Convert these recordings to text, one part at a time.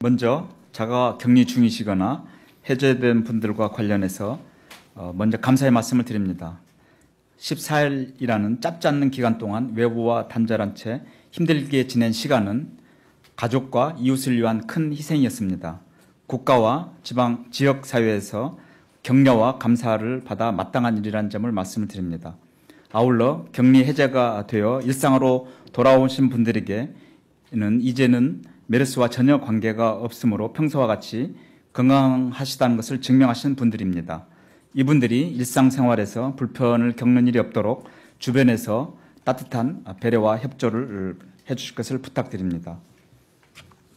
먼저 자가 격리 중이시거나 해제된 분들과 관련해서 먼저 감사의 말씀을 드립니다. 14일이라는 짧지 않는 기간 동안 외부와 단절한 채 힘들게 지낸 시간은 가족과 이웃을 위한 큰 희생이었습니다. 국가와 지역 사회에서 격려와 감사를 받아 마땅한 일이라는 점을 말씀을 드립니다. 아울러 격리 해제가 되어 일상으로 돌아오신 분들에게는 이제는 메르스와 전혀 관계가 없으므로 평소와 같이 건강하시다는 것을 증명하신 분들입니다. 이분들이 일상생활에서 불편을 겪는 일이 없도록 주변에서 따뜻한 배려와 협조를 해주실 것을 부탁드립니다.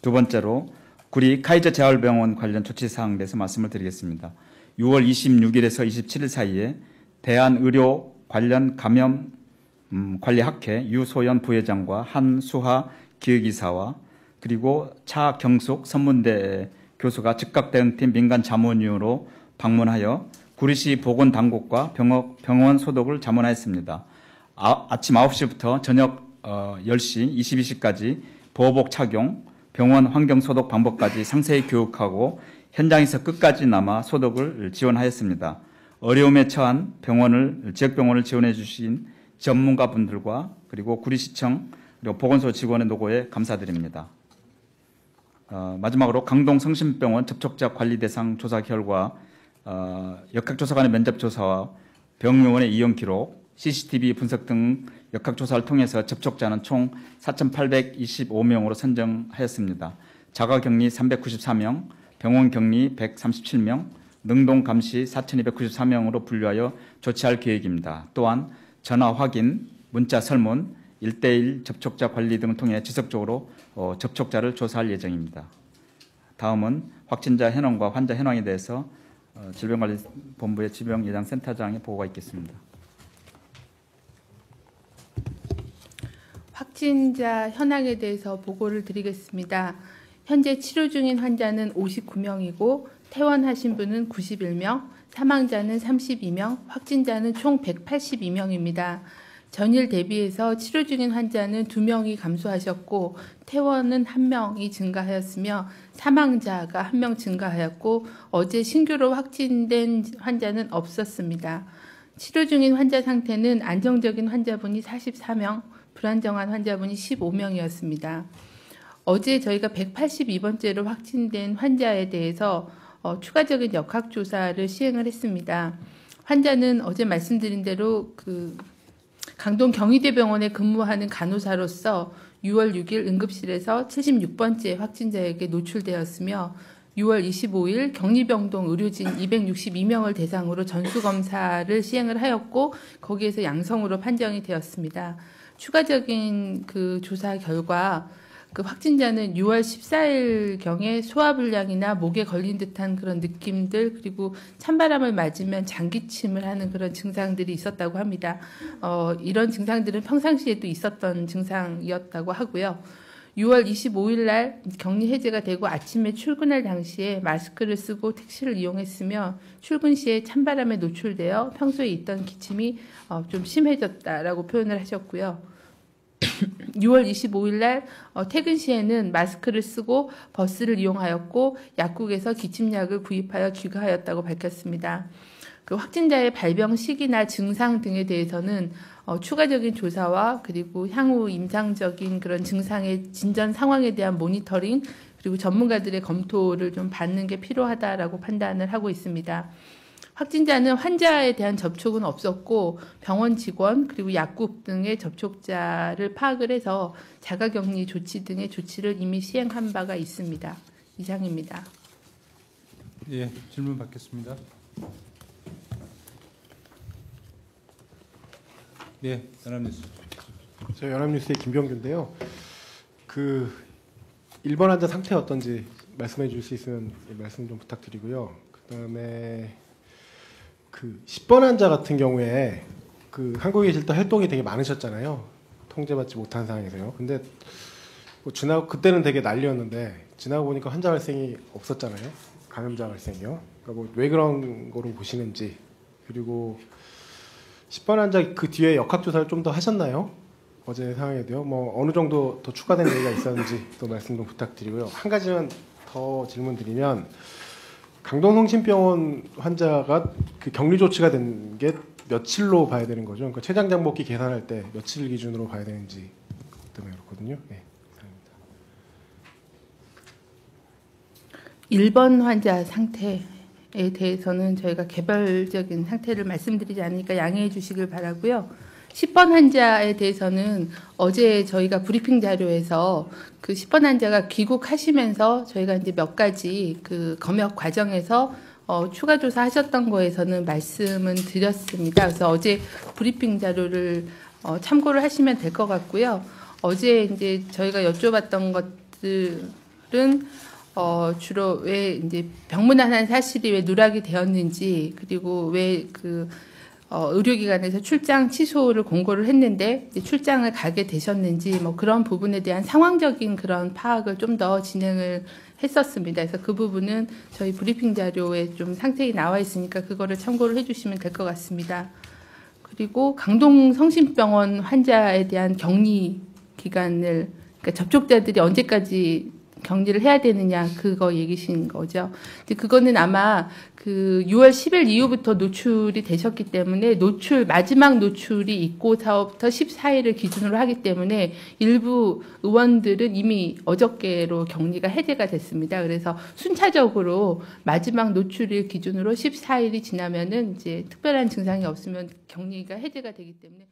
두 번째로 구리 카이저 재활병원 관련 조치사항에 대해서 말씀을 드리겠습니다. 6월 26일에서 27일 사이에 대한의료 관련 감염 관리학회 유소연 부회장과 한수하 기획이사와 그리고 차경숙 선문대 교수가 즉각 대응팀 민간 자문위원으로 방문하여 구리시 보건당국과 병원 소독을 자문하였습니다. 아침 9시부터 저녁 10시, 22시까지 보호복 착용, 병원 환경 소독 방법까지 상세히 교육하고 현장에서 끝까지 남아 소독을 지원하였습니다. 어려움에 처한 지역병원을 지원해 주신 전문가분들과 그리고 구리시청 그리고 보건소 직원의 노고에 감사드립니다. 마지막으로 강동 성심병원 접촉자 관리 대상 조사 결과 역학조사관의 면접조사와 병원의 이용 기록, CCTV 분석 등 역학조사를 통해서 접촉자는 총 4,825명으로 선정하였습니다. 자가격리 394명, 병원격리 137명, 능동감시 4,294명으로 분류하여 조치할 계획입니다. 또한 전화 확인, 문자 설문, 1:1 접촉자 관리 등을 통해 지속적으로 접촉자를 조사할 예정입니다. 다음은 확진자 현황과 환자 현황에 대해서 질병관리본부의 질병예방센터장의 보고가 있겠습니다. 확진자 현황에 대해서 보고를 드리겠습니다. 현재 치료 중인 환자는 59명이고 퇴원하신 분은 91명, 사망자는 32명, 확진자는 총 182명입니다. 전일 대비해서 치료 중인 환자는 2명이 감소하셨고 퇴원은 1명이 증가하였으며 사망자가 1명 증가하였고 어제 신규로 확진된 환자는 없었습니다. 치료 중인 환자 상태는 안정적인 환자분이 44명, 불안정한 환자분이 15명이었습니다. 어제 저희가 182번째로 확진된 환자에 대해서 추가적인 역학조사를 시행을 했습니다. 환자는 어제 말씀드린 대로 강동 경희대병원에 근무하는 간호사로서 6월 6일 응급실에서 76번째 확진자에게 노출되었으며 6월 25일 경리병동 의료진 262명을 대상으로 전수검사를 시행을 하였고 거기에서 양성으로 판정이 되었습니다. 추가적인 조사 결과 확진자는 6월 14일경에 소화불량이나 목에 걸린 듯한 그런 느낌들 그리고 찬바람을 맞으면 장기침을 하는 그런 증상들이 있었다고 합니다. 이런 증상들은 평상시에도 있었던 증상이었다고 하고요. 6월 25일 날 격리 해제가 되고 아침에 출근할 당시에 마스크를 쓰고 택시를 이용했으며 출근 시에 찬바람에 노출되어 평소에 있던 기침이 좀 심해졌다라고 표현을 하셨고요. 6월 25일 날 퇴근 시에는 마스크를 쓰고 버스를 이용하였고 약국에서 기침약을 구입하여 귀가하였다고 밝혔습니다. 확진자의 발병 시기나 증상 등에 대해서는 추가적인 조사와 그리고 향후 임상적인 그런 증상의 진전 상황에 대한 모니터링 그리고 전문가들의 검토를 좀 받는 게 필요하다라고 판단을 하고 있습니다. 확진자는 환자에 대한 접촉은 없었고 병원 직원 그리고 약국 등의 접촉자를 파악을 해서 자가격리 조치 등의 조치를 이미 시행한 바가 있습니다. 이상입니다. 예, 질문 받겠습니다. 네, 연합뉴스. 저 연합뉴스의 김병규인데요. 1번 환자 상태 어떤지 말씀해 주실 수 있으면 말씀 좀 부탁드리고요. 그다음에 10번 환자 같은 경우에 한국에 계실 때 활동이 되게 많으셨잖아요. 통제받지 못한 상황에서요. 근데 그때는 되게 난리였는데 지나고 보니까 환자 발생이 없었잖아요. 감염자 발생이요. 그러니까 왜 그런 거로 보시는지 그리고 10번 환자 그 뒤에 역학조사를 좀 더 하셨나요? 어제 상황에도요. 어느 정도 더 추가된 얘기가 있었는지 또 말씀 좀 부탁드리고요. 한 가지만 더 질문드리면 강동성심병원 환자가 그 격리 조치가 된 게 며칠로 봐야 되는 거죠? 그러니까 췌장 장복기 계산할 때 며칠 기준으로 봐야 되는지 때문에 그렇거든요. 네. 1번 환자 상태에 대해서는 저희가 개별적인 상태를 말씀드리지 않으니까 양해해 주시길 바라고요. 10번 환자에 대해서는 어제 저희가 브리핑 자료에서 그 10번 환자가 귀국하시면서 저희가 이제 몇 가지 그 검역 과정에서 추가 조사하셨던 거에서는 말씀은 드렸습니다. 그래서 어제 브리핑 자료를 참고를 하시면 될 것 같고요. 어제 이제 저희가 여쭤봤던 것들은 주로 왜 이제 병문안한 사실이 왜 누락이 되었는지, 그리고 왜 그 의료기관에서 출장 취소를 공고를 했는데 이제 출장을 가게 되셨는지, 뭐 그런 부분에 대한 상황적인 그런 파악을 좀 더 진행을 했었습니다. 그래서 그 부분은 저희 브리핑 자료에 좀 상세히 나와 있으니까 그거를 참고를 해주시면 될 것 같습니다. 그리고 강동성심병원 환자에 대한 격리 기간을, 그러니까 접촉자들이 언제까지 격리를 해야 되느냐, 그거 얘기신 거죠. 근데 그거는 아마 그 6월 10일 이후부터 노출이 되셨기 때문에 마지막 노출이 있고서부터 14일을 기준으로 하기 때문에 일부 의원들은 이미 어저께로 격리가 해제가 됐습니다. 그래서 순차적으로 마지막 노출일 기준으로 14일이 지나면은 이제 특별한 증상이 없으면 격리가 해제가 되기 때문에